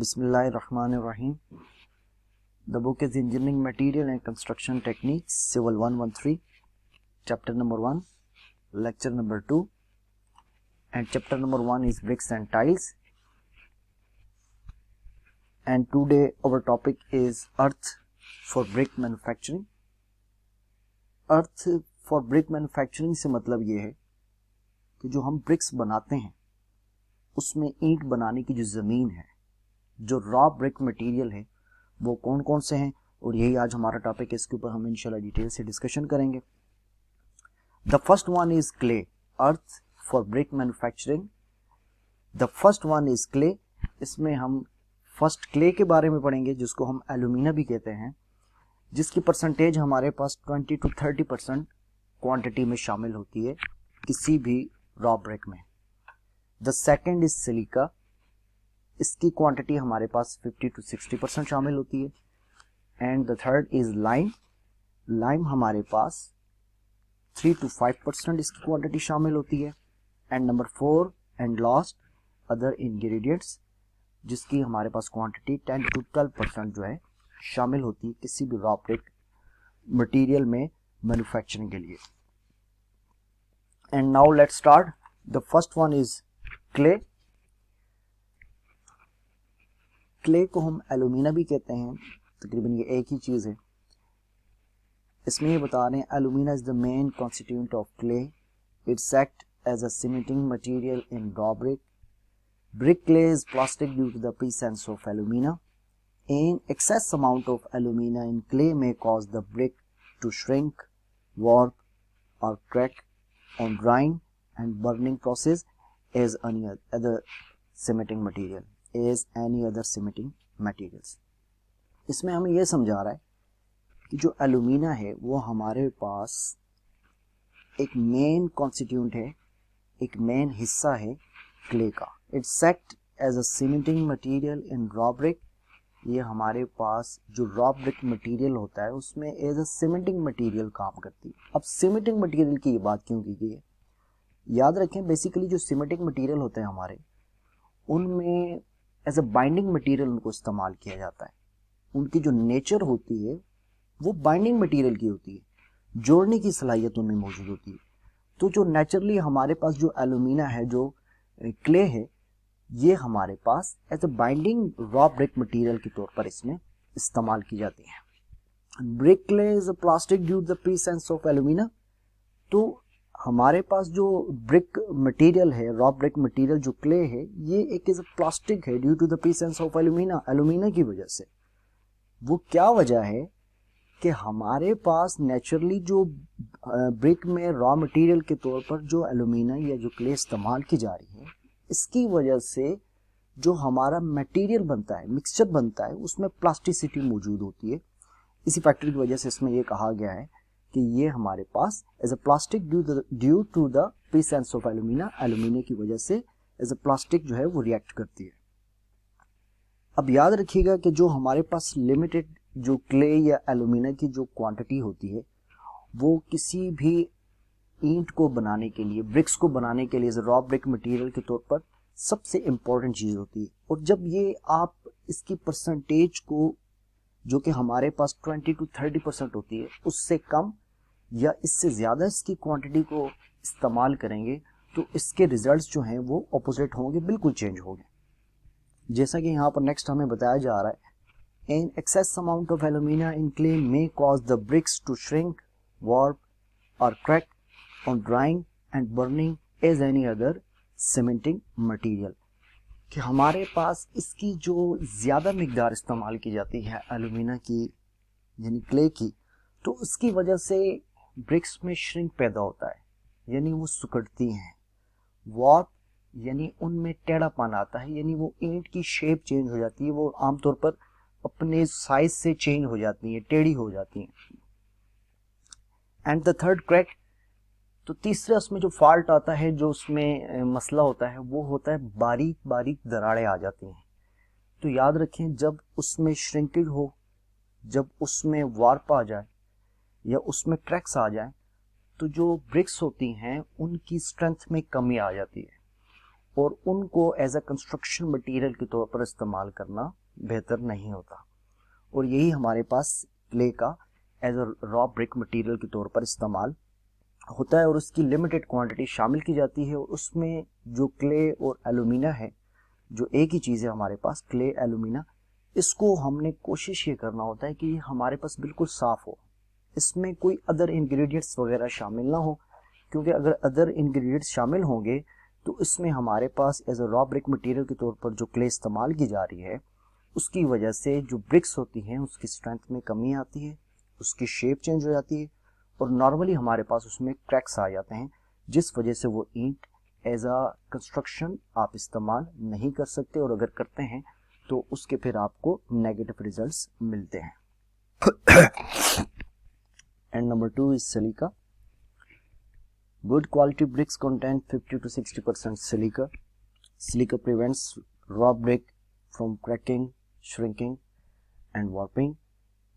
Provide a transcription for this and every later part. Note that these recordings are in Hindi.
Bismillahirrahmanirrahim. The book is Engineering Material and Construction Techniques, Civil 113, Chapter number 1, Lecture number 2, and Chapter number 1 is Bricks and Tiles. And today our topic is Earth for Brick Manufacturing. Earth for Brick Manufacturing से मतलब ये है कि जो हम ब्रिक्स बनाते हैं उसमें ईंट बनाने की जो ज़मीन है, जो रॉ ब्रिक मटेरियल है, वो कौन कौन से हैं, और यही आज हमारा टॉपिक है। इसके ऊपर हम इंशाल्लाह डिटेल से डिस्कशन करेंगे। The first one is clay, earth for brick manufacturing. The first one is clay. इसमें हम फर्स्ट क्ले के बारे में पढ़ेंगे, जिसको हम एल्यूमिना भी कहते हैं, जिसकी परसेंटेज हमारे पास 20 to 30% क्वांटिटी में शामिल होती है किसी भी रॉ ब्रिक में। The second is silica. इसकी क्वांटिटी हमारे पास 50 to 60% शामिल होती है। And the third is lime. Lime हमारे पास 3 to 5% इसकी क्वांटिटी शामिल होती है। And number 4 and last other ingredients, जिसकी हमारे पास क्वांटिटी 10 to 12% जो है शामिल होती है किसी भी रॉ ब्रिक मटेरियल में मैन्युफैक्चरिंग के लिए। And now let's start. The first one is clay. Clay को हम एल्यूमिना भी कहते हैं, तकरीबन ये एक ही चीज़ है। इसमें ये बता रहे हैं alumina is the main constituent of clay. It's act as a cementing material in raw brick. Brick clay is plastic due to the presence of alumina. An excess amount of alumina in clay may cause the brick to shrink, warp, or crack on drying and burning process as any other cementing material. इसमें हमें यह समझा रहा है कि जो एल्यूमिना है वो हमारे पास एक मेन कॉन्स्टिट्यूएंट है, एक मेन हिस्सा है क्ले का। It's act as a cementing material in raw brick. ये हमारे पास जो रॉ ब्रिक मटेरियल होता है उसमें एज अ सीमेंटिंग मटेरियल काम करती है। अब सीमेंटिंग मटेरियल की ये बात क्यों की गई है, याद रखें बेसिकली जो सीमेंटिंग मटेरियल होते हैं हमारे, उनमें एज अ बाइंडिंग मटेरियल उनको इस्तेमाल किया जाता है। उनकी जो नेचर होती है वो बाइंडिंग मटेरियल की होती है, जोड़ने की सलाहियत उनमें मौजूद होती है। तो जो नेचुरली हमारे पास जो एल्यूमिना है, जो क्ले है, ये हमारे पास as a binding raw brick material के तौर पर इसमें इस्तेमाल की जाती है। Brick clay is a plastic due to the presence of alumina. तो हमारे पास जो ब्रिक मटेरियल है, रॉ ब्रिक मटेरियल जो क्ले है, ये एक इज अ प्लास्टिक है due to the presence of alumina. Alumina की वजह से, वो क्या वजह है कि हमारे पास नेचुरली जो ब्रिक में रॉ मटेरियल के तौर पर जो एल्यूमिना या जो क्ले इस्तेमाल की जा रही है, इसकी वजह से जो हमारा मटेरियल बनता है, मिक्सचर बनता है, उसमें प्लास्टिसिटी मौजूद होती है। इसी फैक्टर की वजह से इसमें यह कहा गया है कि ये हमारे पास as a plastic due to the presence of alumina, alumina की वजह से एज अ प्लास्टिक जो है वो रिएक्ट करती है। अब याद रखिएगा कि जो हमारे पास लिमिटेड जो क्ले या एल्यूमिना की जो क्वांटिटी होती है, वो किसी भी ईंट को बनाने के लिए, ब्रिक्स को बनाने के लिए रॉ ब्रिक मटेरियल के तौर पर सबसे इंपॉर्टेंट चीज़ होती है। और जब ये आप इसकी परसेंटेज को, जो कि हमारे पास 20 to 30% होती है, उससे कम या इससे ज़्यादा इसकी क्वांटिटी को इस्तेमाल करेंगे, तो इसके रिजल्ट्स जो हैं वो ऑपोजिट होंगे, बिल्कुल चेंज होंगे। जैसा कि यहाँ पर नेक्स्ट हमें बताया जा रहा है, an excess amount of alumina in clay may cause the bricks to shrink, warp और crack on drying and burning as any other cementing material. कि हमारे पास इसकी जो ज़्यादा मिकदार इस्तेमाल की जाती है एल्यूमिना की, यानी क्ले की, तो उसकी वजह से ब्रिक्स में श्रिंक पैदा होता है, यानी वो सुकड़ती हैं। वार्प यानी उनमें टेढ़ापन आता है, यानी वो ईंट की शेप चेंज हो जाती है, वो आमतौर पर अपने साइज से चेंज हो जाती हैं, टेढ़ी हो जाती हैं। एंड द थर्ड क्रैक, तो तीसरा उसमें जो फॉल्ट आता है, जो उसमें मसला होता है, वो होता है बारीक बारीक दरारें आ जाती हैं। तो याद रखें, जब उसमें श्रिंकेज हो, जब उसमें वार्प आ जाए या उसमें क्रैक्स आ जाए, तो जो ब्रिक्स होती हैं उनकी स्ट्रेंथ में कमी आ जाती है। और उनको एज अ कंस्ट्रक्शन मटेरियल के तौर पर इस्तेमाल करना बेहतर नहीं होता। और यही हमारे पास क्ले का as a raw brick material के तौर पर इस्तेमाल होता है और उसकी लिमिटेड क्वांटिटी शामिल की जाती है। और उसमें जो क्ले और एलुमिना है, जो एक ही चीज़ है हमारे पास, क्ले एलुमिना, इसको हमने कोशिश ये करना होता है कि हमारे पास बिल्कुल साफ हो, इसमें कोई अदर इंग्रेडिएंट्स वगैरह शामिल ना हो, क्योंकि अगर अदर इंग्रेडिएंट्स शामिल होंगे तो इसमें हमारे पास as a raw brick material के तौर पर जो क्ले इस्तेमाल की जा रही है, उसकी वजह से जो ब्रिक्स होती हैं उसकी स्ट्रेंथ में कमी आती है, उसकी शेप चेंज हो जाती है और नॉर्मली हमारे पास उसमें क्रैक्स आ जाते हैं, जिस वजह से वो ईंट एज अ कंस्ट्रक्शन आप इस्तेमाल नहीं कर सकते, और अगर करते हैं तो उसके फिर आपको नेगेटिव रिजल्ट्स मिलते हैं। And number 2 is silica. Good quality bricks contain 50 to 60% silica. Silica prevents raw brick from cracking, shrinking, and warping.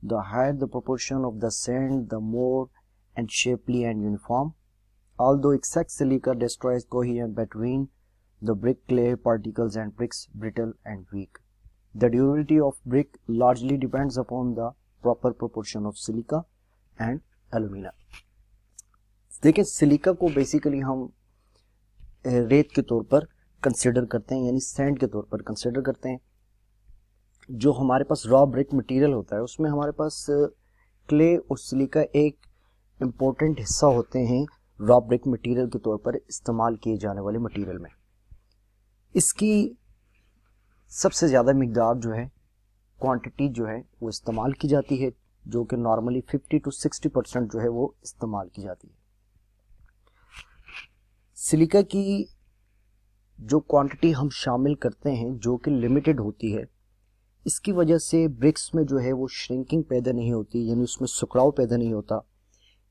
The higher the proportion of the sand, the more and shapely and uniform. Although excess silica destroys cohesion between the brick clay particles and bricks brittle and weak. The durability of brick largely depends upon the proper proportion of silica and alumina. देखिए, सिलिका को बेसिकली हम रेत के तौर पर कंसिडर करते हैं, यानी सैंड के तौर पर कंसिडर करते हैं। जो हमारे पास रॉ ब्रिक मटेरियल होता है उसमें हमारे पास क्ले और सिलिका एक इम्पोर्टेंट हिस्सा होते हैं रॉ ब्रिक मटेरियल के तौर पर इस्तेमाल किए जाने वाले मटेरियल में। इसकी सबसे ज़्यादा मिकदार जो है, क्वांटिटी जो है वो इस्तेमाल की जाती है, जो कि नॉर्मली 50 to 60% जो है वो इस्तेमाल की जाती है। सिलिका की जो क्वांटिटी हम शामिल करते हैं जो कि लिमिटेड होती है, इसकी वजह से ब्रिक्स में जो है वो श्रिंकिंग पैदा नहीं होती, यानी उसमें सुकड़ाव पैदा नहीं होता।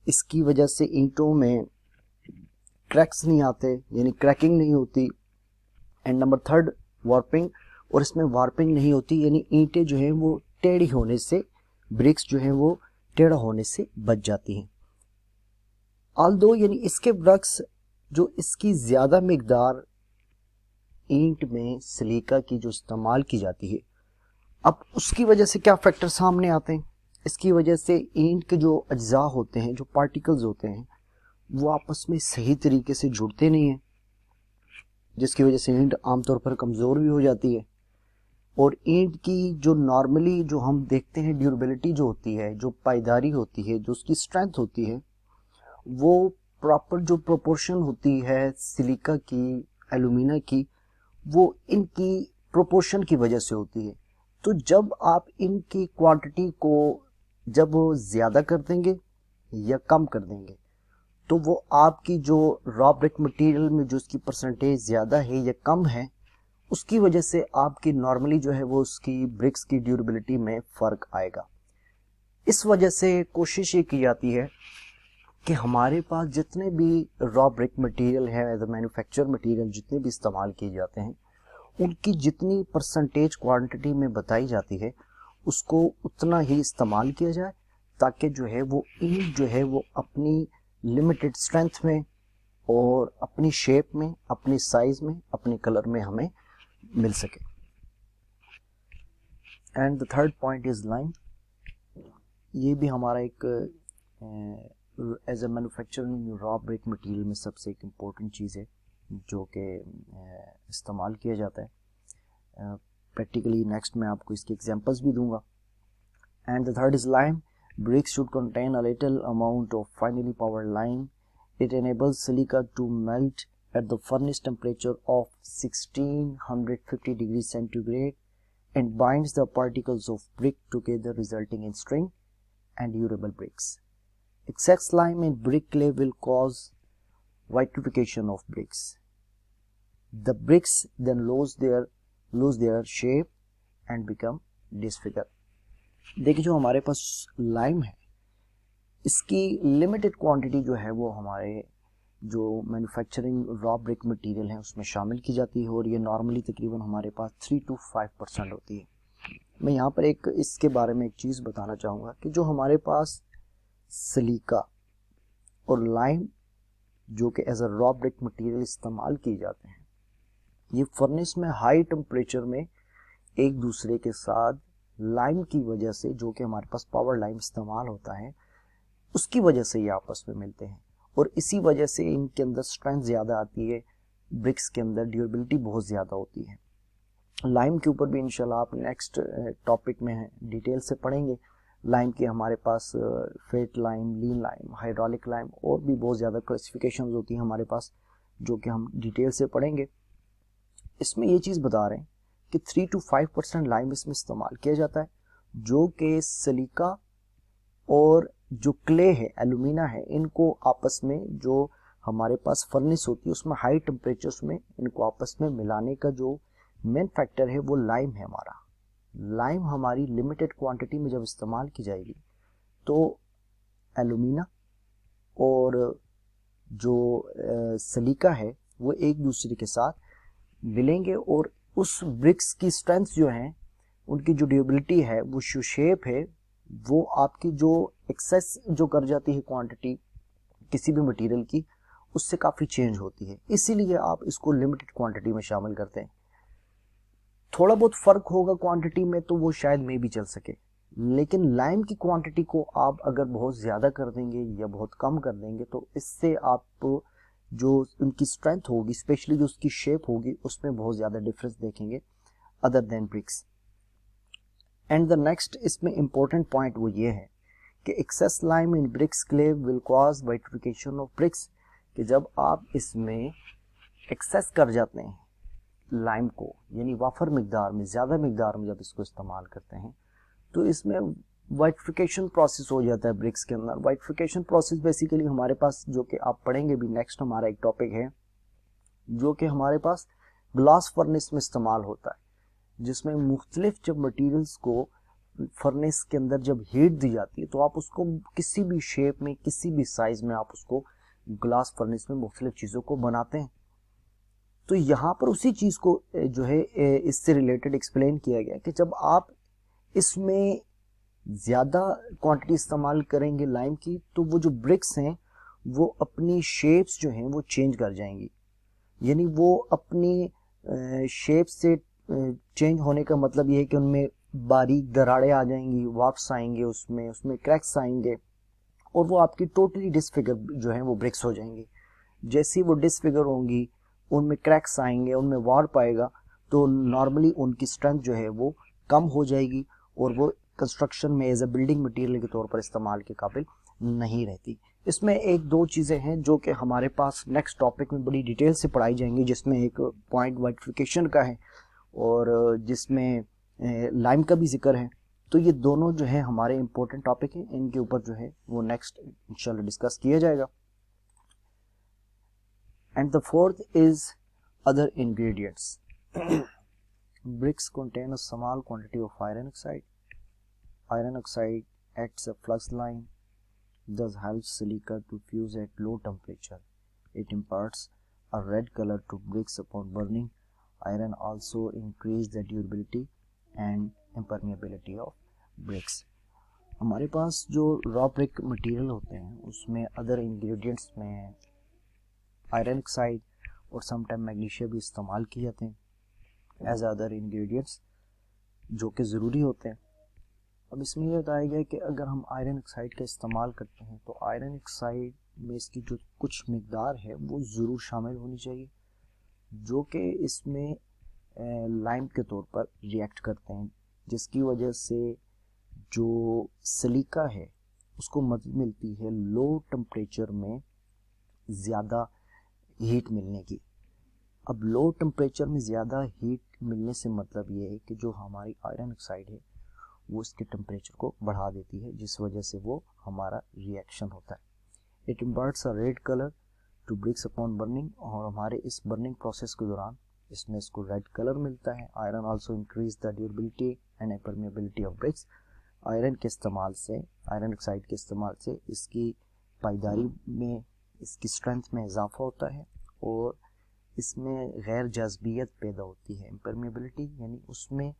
इसकी वजह से ईंटों में क्रैक्स नहीं आते, यानी क्रैकिंग नहीं होती। एंड नंबर 3 वार्पिंग, और इसमें वार्पिंग नहीं होती, यानी ईंटें जो हैं वो टेढ़ी होने से, ब्रिक्स जो हैं वो टेढ़ा होने से बच जाती हैं। ऑल्दो यानी इसके ब्रिक्स जो इसकी ज़्यादा मिकदार ईंट में सिलिका की जो इस्तेमाल की जाती है, अब उसकी वजह से क्या फैक्टर सामने आते हैं। इसकी वजह से ईंट के जो अज्जा होते हैं, जो पार्टिकल्स होते हैं, वो आपस में सही तरीके से जुड़ते नहीं हैं, जिसकी वजह से ईंट आमतौर पर कमज़ोर भी हो जाती है। और ईंट की जो नॉर्मली जो हम देखते हैं ड्यूरेबिलिटी जो होती है, जो पायदारी होती है, जो उसकी स्ट्रेंथ होती है, वो प्रॉपर जो प्रोपोर्शन होती है सिलिका की, एलुमिना की, वो इनकी प्रोपोर्शन की वजह से होती है। तो जब आप इनकी क्वांटिटी को जब ज़्यादा कर देंगे या कम कर देंगे, तो वो आपकी जो रॉ ब्रिक मटेरियल में जो उसकी परसेंटेज ज़्यादा है या कम है, उसकी वजह से आपकी नॉर्मली जो है वो उसकी ब्रिक्स की ड्यूरेबिलिटी में फ़र्क आएगा। इस वजह से कोशिश ये की जाती है कि हमारे पास जितने भी रॉ ब्रिक मटेरियल है, एज अ मैन्युफैक्चर मटेरियल जितने भी इस्तेमाल किए जाते हैं, उनकी जितनी परसेंटेज क्वांटिटी में बताई जाती है उसको उतना ही इस्तेमाल किया जाए, ताकि जो है वो ईंट जो है वो अपनी लिमिटेड स्ट्रेंथ में और अपनी शेप में, अपनी साइज में, अपने कलर में हमें मिल सके। And the third point is lime. ये भी हमारा एक as a manufacturing raw brick material में सबसे एक इम्पोर्टेंट चीज़ है जो कि इस्तेमाल किया जाता है। प्रैक्टिकली नेक्स्ट मैं आपको इसके एग्जांपल्स भी दूंगा। And the third is lime. Bricks should contain a little amount of finely powdered lime. It enables silica to melt at the furnace temperature of 1650 degrees centigrade and binds the particles of brick together, resulting in string and durable bricks. Excess lime in brick clay will cause vitrification of bricks. The bricks then lose their shape and become disfigured. देखिए, जो हमारे पास लाइम है, इसकी लिमिटेड क्वांटिटी जो है वो हमारे जो मैन्युफैक्चरिंग रॉ ब्रिक मटेरियल है उसमें शामिल की जाती है, और ये नॉर्मली तकरीबन हमारे पास 3 to 5% होती है। मैं यहाँ पर एक इसके बारे में एक चीज़ बताना चाहूँगा कि जो हमारे पास सिलिका और लाइम जो कि as a raw brick material इस्तेमाल किए जाते हैं, ये फर्नेस में हाई टेम्परेचर में एक दूसरे के साथ लाइम की वजह से, जो कि हमारे पास पावर लाइम इस्तेमाल होता है, उसकी वजह से ये आपस में मिलते हैं और इसी वजह से इनके अंदर स्ट्रेंथ ज़्यादा आती है, ब्रिक्स के अंदर ड्यूरेबिलिटी बहुत ज़्यादा होती है। लाइम के ऊपर भी इंशाल्लाह आप नेक्स्ट टॉपिक में डिटेल से पढ़ेंगे। लाइम की हमारे पास फेट लाइम, लीन लाइम, हाइड्रोलिक लाइम और भी बहुत ज़्यादा क्लासिफिकेशन होती हैं हमारे पास, जो कि हम डिटेल से पढ़ेंगे। इसमें ये चीज़ बता रहे हैं कि 3 to 5% लाइम इसमें इस्तेमाल किया जाता है, जो कि सिलिका और जो क्ले है, एलुमिना है, इनको आपस में, जो हमारे पास फर्नेस होती है उसमें हाई टेम्परेचर्स में इनको आपस में मिलाने का जो मेन फैक्टर है वो लाइम है हमारा। लाइम हमारी लिमिटेड क्वांटिटी में जब इस्तेमाल की जाएगी तो एलुमिना और जो सिलिका है वो एक दूसरे के साथ मिलेंगे और उस ब्रिक्स की स्ट्रेंथ जो है, उनकी जो ड्यूरेबिलिटी है, वो जो शेप है, वो आपकी जो एक्सेस जो कर जाती है क्वांटिटी किसी भी मटेरियल की, उससे काफ़ी चेंज होती है। इसीलिए आप इसको लिमिटेड क्वांटिटी में शामिल करते हैं। थोड़ा बहुत फ़र्क होगा क्वांटिटी में तो वो शायद में भी चल सके, लेकिन लाइम की क्वांटिटी को आप अगर बहुत ज़्यादा कर देंगे या बहुत कम कर देंगे तो इससे आप जो उनकी स्ट्रेंथ होगी, स्पेशली जो उसकी शेप होगी, उसमें बहुत ज़्यादा डिफरेंस देखेंगे other than bricks. And the next इसमें इंपॉर्टेंट पॉइंट वो ये है कि excess lime in bricks clay will cause vitrification of bricks, कि जब आप इसमें एक्सेस कर जाते हैं लाइम को, यानी वाफर मिकदार में, ज़्यादा मिकदार में जब इसको इस्तेमाल करते हैं तो इसमें वाइट्रिफिकेशन प्रोसेस हो जाता है ब्रिक्स के अंदर। वाइट्रिफिकेशन प्रोसेस बेसिकली हमारे पास, जो कि आप पढ़ेंगे भी, नेक्स्ट हमारा एक टॉपिक है जो कि हमारे पास ग्लास फर्नेस में इस्तेमाल होता है, जिसमें मुख्तलिफ जब मटेरियल्स को फर्नेस के अंदर जब हीट दी जाती है तो आप उसको किसी भी शेप में, किसी भी साइज में आप उसको ग्लास फर्नेस में मुख्तलिफ चीज़ों को बनाते हैं। तो यहाँ पर उसी चीज़ को जो है इससे रिलेटेड एक्सप्लेन किया गया कि जब आप इसमें ज़्यादा क्वांटिटी इस्तेमाल करेंगे लाइम की, तो वो जो ब्रिक्स हैं वो अपनी शेप्स जो हैं वो चेंज कर जाएंगी, यानी वो अपनी शेप से चेंज होने का मतलब ये है कि उनमें बारीक दरारें आ जाएंगी, वार्प्स आएंगे, उसमें क्रैक्स आएंगे और वो आपकी टोटली डिसफिगर जो है वो ब्रिक्स हो जाएंगी। जैसे ही वो डिसफिगर होंगी, उनमें क्रैक्स आएंगे, उनमें वार्प आएगा, तो नॉर्मली उनकी स्ट्रेंथ जो है वो कम हो जाएगी और वो कंस्ट्रक्शन में एज ए बिल्डिंग मटेरियल के तौर पर इस्तेमाल के काबिल नहीं रहती। इसमें एक दो चीज़ें हैं जो कि हमारे पास नेक्स्ट टॉपिक में बड़ी डिटेल से पढ़ाई जाएंगी, जिसमें एक पॉइंट वाइट्रिफिकेशन का है और जिसमें लाइम का भी जिक्र है। तो ये दोनों जो है हमारे इंपॉर्टेंट टॉपिक हैं, इनके ऊपर जो है वो नेक्स्ट इंशाल्लाह डिस्कस किया जाएगा। And the fourth is other ingredients. Bricks contain a small quantity of iron oxide. Iron oxide acts as a flux line, thus helps silica to fuse at low temperature. It imparts a red color to bricks upon burning. Iron also increases the durability and impermeability of bricks. हमारे पास जो रॉ ब्रिक मटेरियल होते हैं उसमें अदर इंग्रेडिएंट्स में आयरन ऑक्साइड और समटाइम मैग्नीशियम भी इस्तेमाल किए जाते हैं एज अदर इंग्रेडिएंट्स, जो कि ज़रूरी होते हैं। अब इसमें यह बताया गया कि अगर हम आयरन ऑक्साइड का इस्तेमाल करते हैं तो आयरन ऑक्साइड में इसकी जो कुछ मिकदार है वो ज़रूर शामिल होनी चाहिए, जो कि इसमें लाइम के तौर पर रिएक्ट करते हैं, जिसकी वजह से जो सिलिका है उसको मदद मिलती है लो टेम्परेचर में ज़्यादा हीट मिलने की। अब लो टेम्परेचर में ज़्यादा हीट मिलने से मतलब ये है कि जो हमारी आयरन ऑक्साइड है वो इसके टेम्परेचर को बढ़ा देती है, जिस वजह से वो हमारा रिएक्शन होता है। It imparts a red colour to bricks upon burning, और हमारे इस बर्निंग प्रोसेस के दौरान इसमें इसको रेड कलर मिलता है। Iron also increase the durability and इम्परमेबिलिटी of BRICS. Iron के इस्तेमाल से, आयरन ऑक्साइड के इस्तेमाल से इसकी पाईदारी में, इसकी स्ट्रेंथ में इजाफा होता है और इसमें गैर जज़बियत पैदा होती है। इम्परमेबिलिटी यानी उसमें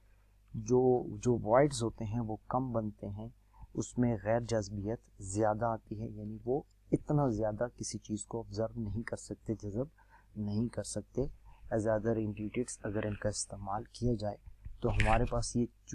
जो वॉइड्स होते हैं वो कम बनते हैं, उसमें गैर जज़बियत ज़्यादा आती है, यानी वो इतना ज़्यादा किसी चीज़ को ऑब्ज़र्व नहीं कर सकते, जज़ब नहीं कर सकते एज अदर इंग्रेडिएंट्स अगर इनका इस्तेमाल किया जाए तो हमारे पास ये